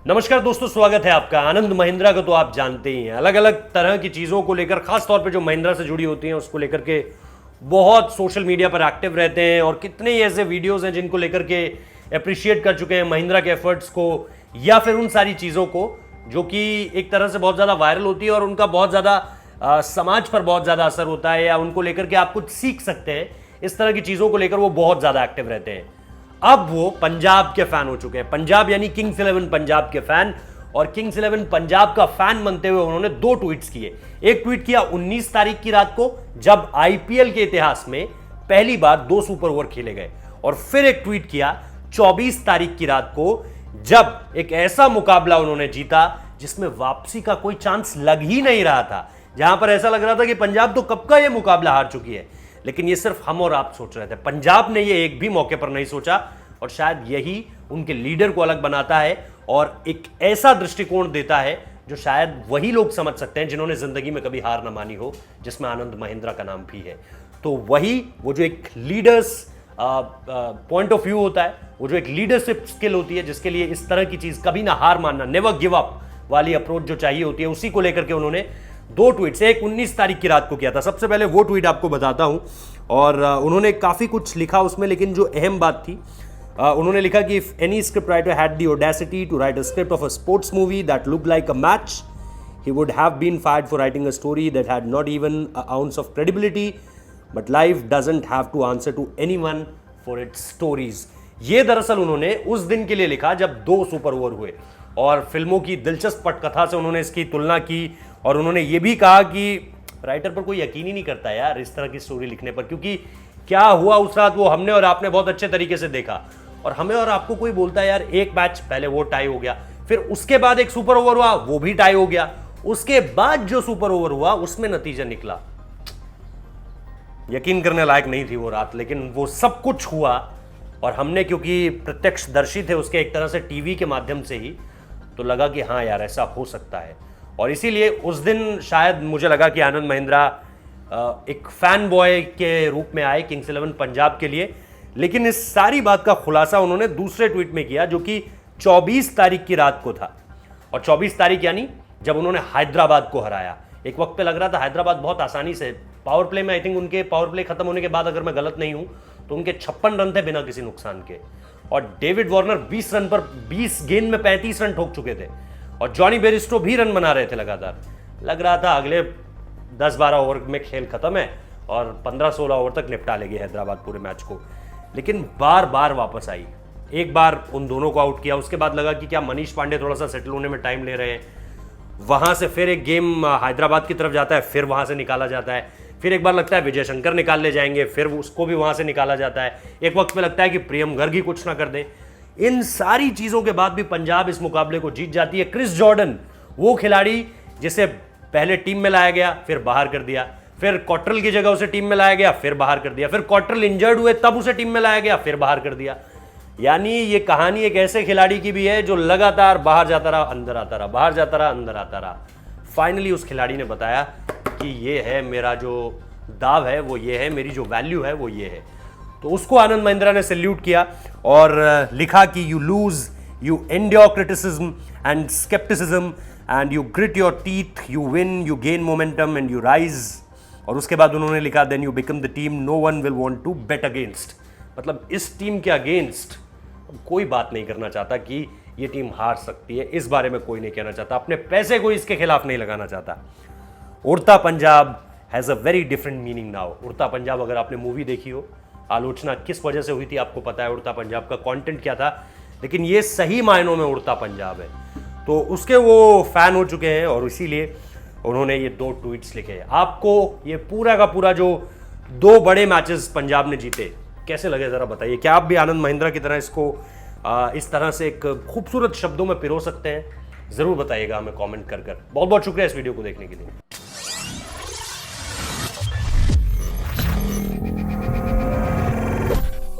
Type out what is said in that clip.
नमस्कार दोस्तों, स्वागत है आपका। आनंद महिंद्रा को तो आप जानते ही हैं, अलग अलग तरह की चीज़ों को लेकर, खास तौर पे जो महिंद्रा से जुड़ी होती हैं उसको लेकर के बहुत सोशल मीडिया पर एक्टिव रहते हैं और कितने ही ऐसे वीडियोस हैं जिनको लेकर के अप्रिशिएट कर चुके हैं महिंद्रा के एफर्ट्स को या फिर उन सारी चीज़ों को जो कि एक तरह से बहुत ज़्यादा वायरल होती है और उनका बहुत ज़्यादा समाज पर बहुत ज़्यादा असर होता है या उनको लेकर के आप कुछ सीख सकते हैं। इस तरह की चीज़ों को लेकर वो बहुत ज़्यादा एक्टिव रहते हैं। अब वो पंजाब के फैन हो चुके हैं, पंजाब यानी किंग्स 11 पंजाब के फैन। और किंग्स 11 पंजाब का फैन बनते हुए उन्होंने दो ट्वीट्स किए। एक ट्वीट किया 19 तारीख की रात को, जब आईपीएल के इतिहास में पहली बार 2 सुपर ओवर खेले गए, और फिर एक ट्वीट किया 24 तारीख की रात को, जब एक ऐसा मुकाबला उन्होंने जीता जिसमें वापसी का कोई चांस लग ही नहीं रहा था, जहां पर ऐसा लग रहा था कि पंजाब तो कब का ये मुकाबला हार चुकी है। लेकिन ये सिर्फ हम और आप सोच रहे थे, पंजाब ने ये एक भी मौके पर नहीं सोचा, और शायद यही उनके लीडर को अलग बनाता है और एक ऐसा दृष्टिकोण देता है जो शायद वही लोग समझ सकते हैं जिन्होंने जिंदगी में कभी हार ना मानी हो, जिसमें आनंद महिंद्रा का नाम भी है। तो वही वो जो एक लीडर्स पॉइंट ऑफ व्यू होता है, वो जो एक लीडरशिप स्किल होती है, जिसके लिए इस तरह की चीज कभी ना हार मानना, नेवर गिव अप वाली अप्रोच जो चाहिए होती है, उसी को लेकर के उन्होंने दो ट्वीट्स, एक 19 तारीख की रात को किया था। सबसे पहले वो ट्वीट आपको बताता हूं, और उन्होंने काफी कुछ लिखा उसमें, लेकिन जो अहम बात थी, उन्होंने लिखा कि if any script writer had the audacity to write a script of a sports movie that looked like a match, he would have been fired for writing a story that had not even an ounce of credibility, but life doesn't have to answer to anyone for its stories। ये दरअसल उन्होंने उस दिन के लिए लिखा जब 2 super over हुए, और फिल्मों की दिलचस्प पटकथा से उन्होंने इसकी तुलना की, और उन्होंने ये भी कहा कि राइटर पर कोई यकीन ही नहीं करता यार इस तरह की स्टोरी लिखने पर, क्योंकि क्या हुआ उस रात वो हमने और आपने बहुत अच्छे तरीके से देखा। और हमें और आपको कोई बोलता है यार एक मैच पहले वो टाई हो गया, फिर उसके बाद एक सुपर ओवर हुआ वो भी टाई हो गया, उसके बाद जो सुपर ओवर हुआ उसमें नतीजा निकला, यकीन करने लायक नहीं थी वो रात, लेकिन वो सब कुछ हुआ। और हमने क्योंकि प्रत्यक्षदर्शी थे उसके एक तरह से टीवी के माध्यम से ही, तो लगा कि हाँ यार ऐसा हो सकता है। और इसीलिए उस दिन शायद मुझे लगा कि आनंद महिंद्रा एक फैन बॉय के रूप में आए किंग्स 11 पंजाब के लिए। लेकिन इस सारी बात का खुलासा उन्होंने दूसरे ट्वीट में किया जो कि 24 तारीख की रात को था। और 24 तारीख यानी जब उन्होंने हैदराबाद को हराया। एक वक्त पे लग रहा था हैदराबाद बहुत आसानी से, पावर प्ले में आई थिंक उनके पावर प्ले खत्म होने के बाद, अगर मैं गलत नहीं हूं तो उनके 56 रन थे बिना किसी नुकसान के, और डेविड वार्नर 20 रन पर 20 गेंद में 35 रन ठोक चुके थे, और जॉनी बेरिस्टो भी रन बना रहे थे लगातार। लग रहा था अगले 10-12 ओवर में खेल खत्म है और 15-16 ओवर तक निपटा लेगी हैदराबाद पूरे मैच को। लेकिन बार बार वापस आई, एक बार उन दोनों को आउट किया, उसके बाद लगा कि क्या मनीष पांडे थोड़ा सा सेटल होने में टाइम ले रहे हैं, वहां से फिर एक गेम हैदराबाद की तरफ जाता है, फिर वहां से निकाला जाता है, फिर एक बार लगता है विजय शंकर निकाल ले जाएंगे, फिर उसको भी वहां से निकाला जाता है, एक वक्त पे लगता है कि प्रियम गर्ग ही कुछ ना कर दें। इन सारी चीजों के बाद भी पंजाब इस मुकाबले को जीत जाती है। क्रिस जॉर्डन, वो खिलाड़ी जिसे पहले टीम में लाया गया फिर बाहर कर दिया, फिर कॉटरल की जगह उसे टीम में लाया गया फिर बाहर कर दिया, फिर कॉटरल इंजर्ड हुए तब उसे टीम में लाया गया फिर बाहर कर दिया। यानी ये कहानी एक ऐसे खिलाड़ी की भी है जो लगातार बाहर जाता रहा, अंदर आता रहा, बाहर जाता रहा, अंदर आता रहा। फाइनली उस खिलाड़ी ने बताया कि ये है मेरा जो दाव है, वो ये है, मेरी जो वैल्यू है वो ये है। तो उसको आनंद महिंद्रा ने सैल्यूट किया और लिखा कि you lose, you endure criticism and scepticism and you grit your teeth, you win, you gain momentum and you rise. और उसके बाद उन्होंने लिखा then you become the team no one will want to bet against. मतलब इस team के against कोई बात नहीं करना चाहता कि ये टीम हार सकती है, इस बारे में कोई नहीं कहना चाहता, अपने पैसे को इसके खिलाफ नहीं लगाना चाहता। उड़ता Punjab has a very different meaning now. उड़ता पंजाब, अगर आपने मूवी देखी हो, आलोचना किस वजह से हुई थी आपको पता है, उड़ता पंजाब का कंटेंट क्या था, लेकिन ये सही मायनों में उड़ता पंजाब है। तो उसके वो फैन हो चुके हैं और इसीलिए उन्होंने ये 2 ट्वीट्स लिखे। आपको ये पूरा का पूरा जो 2 बड़े मैचेस पंजाब ने जीते कैसे लगे जरा बताइए। क्या आप भी आनंद महिंद्रा की तरह इसको इस तरह से एक खूबसूरत शब्दों में पिरो सकते हैं? जरूर बताइएगा हमें कमेंट कर। बहुत बहुत शुक्रिया इस वीडियो को देखने के लिए।